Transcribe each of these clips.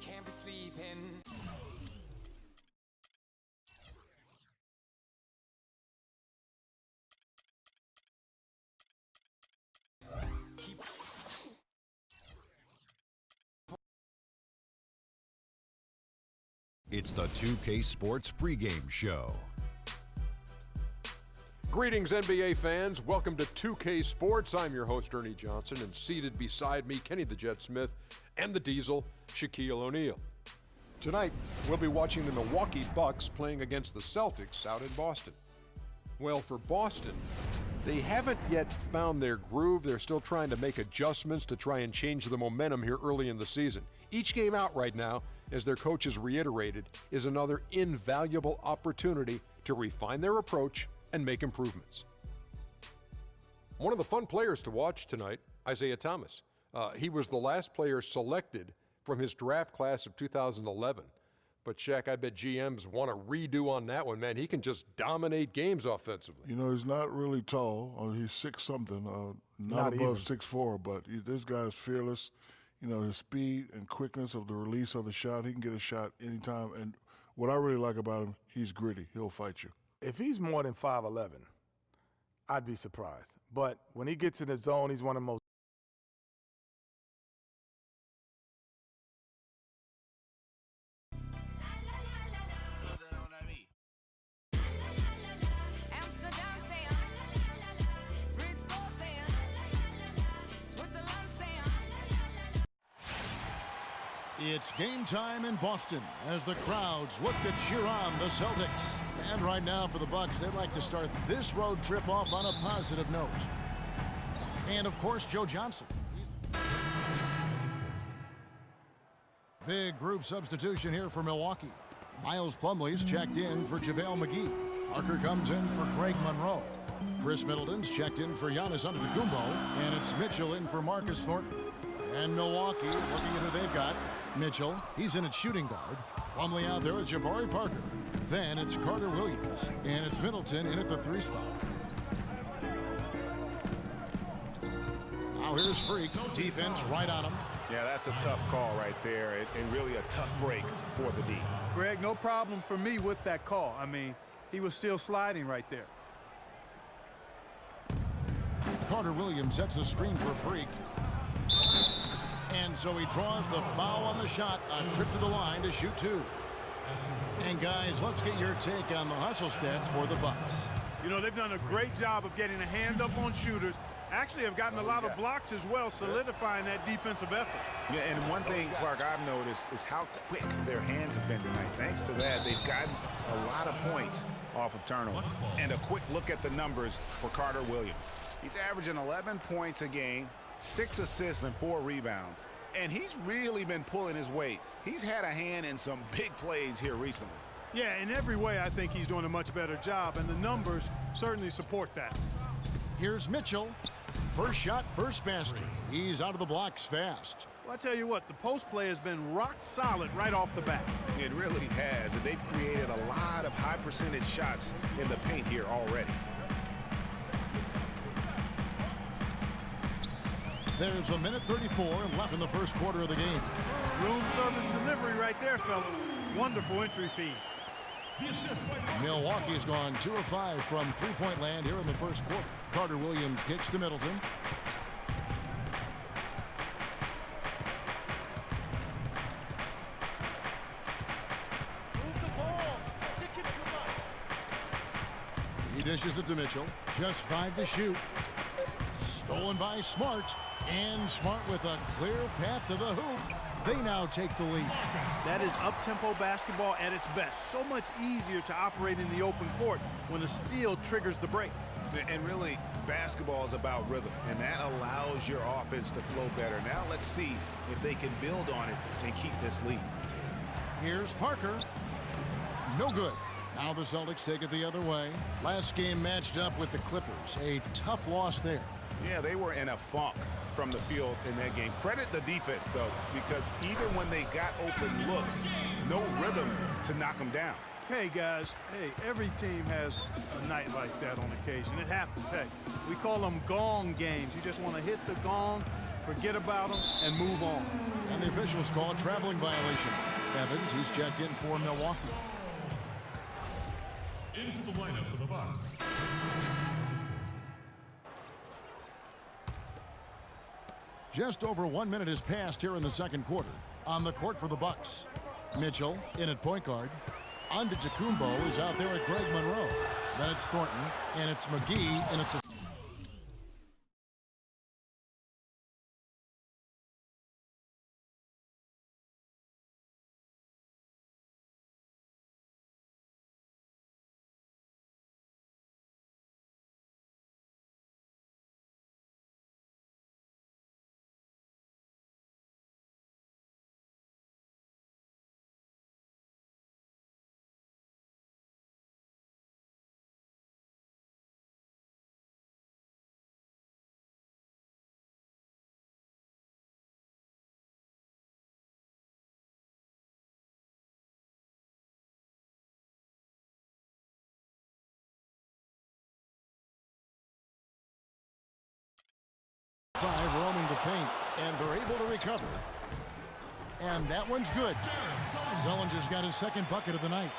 Can't be sleeping. It's the 2K Sports pregame show. Greetings, NBA fans. Welcome to 2K Sports. I'm your host, Ernie Johnson, and seated beside me, Kenny the Jet Smith and the Diesel, Shaquille O'Neal. Tonight, we'll be watching the Milwaukee Bucks playing against the Celtics out in Boston. Well, for Boston, they haven't yet found their groove. They're still trying to make adjustments to try and change the momentum here early in the season. Each game out right now, as their coach has reiterated, is another invaluable opportunity to refine their approach and make improvements. One of the fun players to watch tonight, Isaiah Thomas. He was the last player selected from his draft class of 2011. But, Shaq, I bet GMs want to redo on that one, man. He can just dominate games offensively. You know, he's not really tall. He's 6-something, not above 6'4", but this guy's fearless. You know, his speed and quickness of the release of the shot, he can get a shot anytime. And what I really like about him, he's gritty. He'll fight you. If he's more than 5'11", I'd be surprised. But when he gets in the zone, he's one of the most It's game time in Boston as the crowds look to cheer on the Celtics. And right now for the Bucks, they'd like to start this road trip off on a positive note. And of course, Joe Johnson. Big group substitution here for Milwaukee. Miles Plumlee's checked in for JaVale McGee. Parker comes in for Greg Monroe. Chris Middleton's checked in for Giannis Antetokounmpo. And it's Mitchell in for Marcus Thornton. And Milwaukee, looking at who they've got. Mitchell, he's in at shooting guard. Plumlee out there with Jabari Parker. Then it's Carter Williams. And it's Middleton in at the 3 spot. Now here's Freak. Defense right on him. Yeah, that's a tough call right there, and really a tough break for the D. Greg, no problem for me with that call. I mean, he was still sliding right there. Carter Williams sets a screen for Freak. And so he draws the foul on the shot, a trip to the line to shoot 2. And guys, let's get your take on the hustle stats for the Bucks. You know, they've done a great job of getting a hand up on shooters. Actually have gotten a lot of blocks as well, solidifying that defensive effort. Yeah, and one thing, Clark, I've noticed is how quick their hands have been tonight. Thanks to that, they've gotten a lot of points off of turnovers. And a quick look at the numbers for Carter Williams. He's averaging 11 points a game, 6 assists and 4 rebounds. And he's really been pulling his weight. He's had a hand in some big plays here recently. Yeah, in every way, I think he's doing a much better job, and the numbers certainly support that. Here's Mitchell. First shot, first basket. He's out of the blocks fast. Well, I tell you what, the post play has been rock solid right off the bat. It really has, and they've created a lot of high percentage shots in the paint here already. There's a minute 34 left in the first quarter of the game. Room service delivery right there, fellas. Wonderful entry feed. Milwaukee's gone 2 of 5 from three-point land here in the first quarter. Carter Williams kicks to Middleton. Move the ball. Stick it to He dishes it to Mitchell. Just 5 to shoot. Stolen by Smart. And Smart with a clear path to the hoop. They now take the lead. That is up-tempo basketball at its best. So much easier to operate in the open court when a steal triggers the break. And really, basketball is about rhythm, and that allows your offense to flow better. Now let's see if they can build on it and keep this lead. Here's Parker. No good. Now the Celtics take it the other way. Last game matched up with the Clippers. A tough loss there. Yeah, they were in a funk from the field in that game. Credit the defense, though, because even when they got open looks, no rhythm to knock them down. Hey, guys. Hey, every team has a night like that on occasion. It happens. Hey, we call them gong games. You just want to hit the gong, forget about them, and move on. And the officials call a traveling violation. Evans, he's checked in for Milwaukee. Into the lineup for the Bucks. Just over 1 minute has passed here in the second quarter. On the court for the Bucks. Mitchell in at point guard. Antetokounmpo is out there at Greg Monroe. Then it's Thornton, and it's McGee in at the... Five roaming the paint, and they're able to recover. And that one's good. Zellinger's got his second bucket of the night.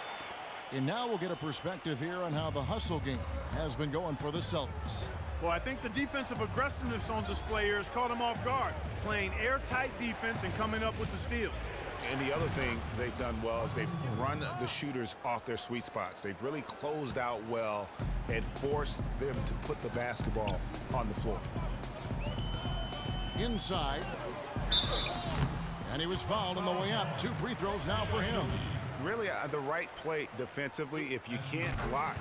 And now we'll get a perspective here on how the hustle game has been going for the Celtics. Well, I think the defensive aggressiveness on display here has caught them off guard, playing airtight defense and coming up with the steals. And the other thing they've done well is they've run the shooters off their sweet spots. They've really closed out well and forced them to put the basketball on the floor. Inside. And he was fouled on the way up. 2 free throws now for him. Really the right play defensively. If you can't block,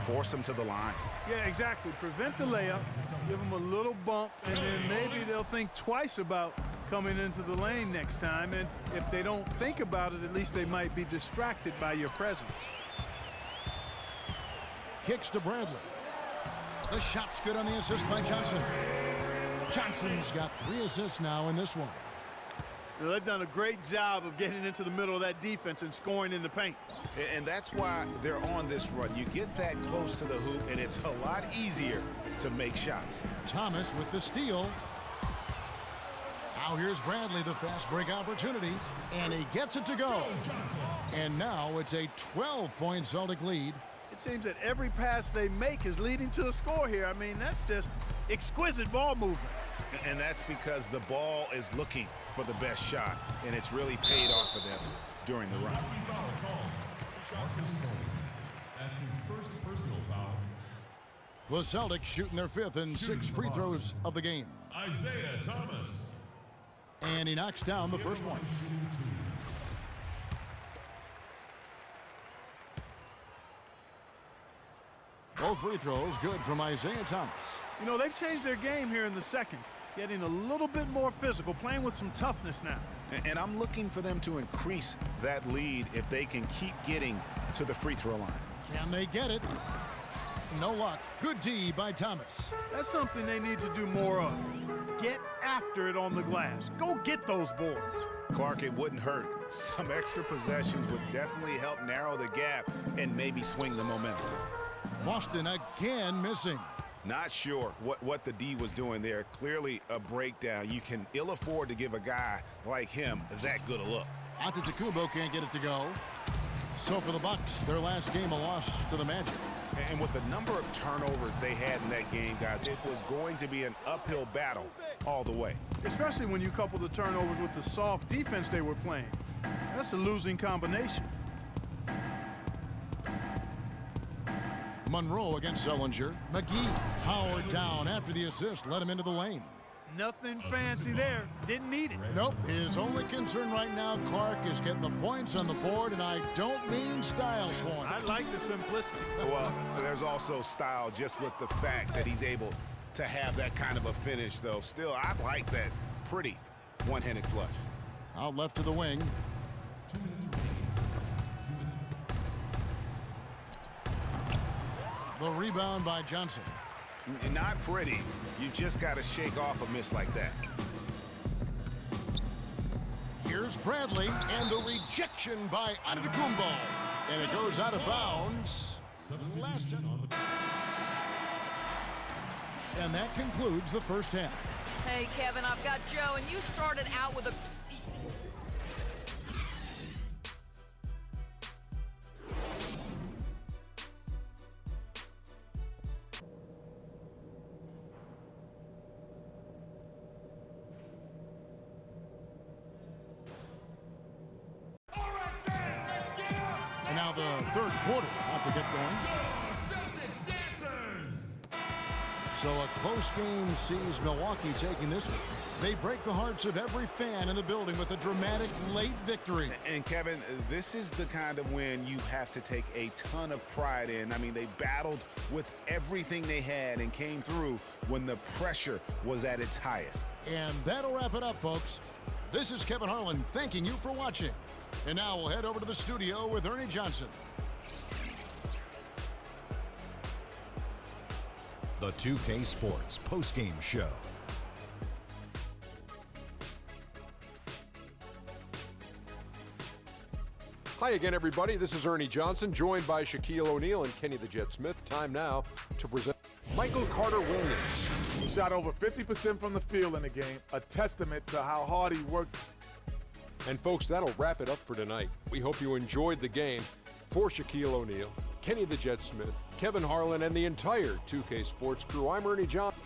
force them to the line. Yeah, exactly. Prevent the layup, give them a little bump, and then maybe they'll think twice about coming into the lane next time. And if they don't think about it, at least they might be distracted by your presence. Kicks to Bradley. The shot's good on the assist by Johnson. Johnson's got 3 assists now in this one. You know, they've done a great job of getting into the middle of that defense and scoring in the paint. And that's why they're on this run. You get that close to the hoop, and it's a lot easier to make shots. Thomas with the steal. Now here's Bradley, the fast break opportunity, and he gets it to go. And now it's a 12-point Celtic lead. It seems that every pass they make is leading to a score here. I mean, that's just exquisite ball movement. And that's because the ball is looking for the best shot, and it's really paid off for them during the run. Foul called. Marcus Smart. That's his first personal foul. The Celtics shooting their 5th and 6th free throws of the game. Isaiah Thomas. And he knocks down the first one. Both free throws good from Isaiah Thomas. You know, they've changed their game here in the second, getting a little bit more physical, playing with some toughness now. And I'm looking for them to increase that lead if they can keep getting to the free throw line. Can they get it? No luck. Good D by Thomas. That's something they need to do more of. Get after it on the glass. Go get those boards. Clark, it wouldn't hurt. Some extra possessions would definitely help narrow the gap and maybe swing the momentum. Boston again missing. Not sure what the D was doing there. Clearly a breakdown. You can ill afford to give a guy like him that good a look. Antetokounmpo can't get it to go. So for the Bucks, their last game a loss to the Magic. And with the number of turnovers they had in that game, guys, it was going to be an uphill battle all the way. Especially when you couple the turnovers with the soft defense they were playing. That's a losing combination. Monroe against Zellinger. McGee powered down after the assist, led him into the lane. Nothing fancy there. Didn't need it. Nope. His only concern right now, Clark, is getting the points on the board, and I don't mean style points. I like the simplicity. Well, there's also style just with the fact that he's able to have that kind of a finish, though. Still, I like that pretty one-handed flush. Out left to the wing. 2 minutes remaining. 2 minutes. The rebound by Johnson. Not pretty. You just got to shake off a miss like that. Here's Bradley, and the rejection by Antetokounmpo. And it goes out of bounds. Substitution on the And that concludes the first half. Hey, Kevin, I've got Joe, and you started out with a... And now the third quarter about to get going. Celtics dancers. So a close game sees Milwaukee taking this one. They break the hearts of every fan in the building with a dramatic late victory. And Kevin, this is the kind of win you have to take a ton of pride in. I mean, they battled with everything they had and came through when the pressure was at its highest. And that'll wrap it up, folks. This is Kevin Harlan thanking you for watching. And now we'll head over to the studio with Ernie Johnson. The 2K Sports postgame show. Hi again, everybody. This is Ernie Johnson, joined by Shaquille O'Neal and Kenny the Jet Smith. Time now to present Michael Carter Williams. He shot over 50% from the field in the game, a testament to how hard he worked. And folks, that'll wrap it up for tonight. We hope you enjoyed the game. For Shaquille O'Neal, Kenny the Jet Smith, Kevin Harlan, and the entire 2K Sports crew, I'm Ernie Johnson.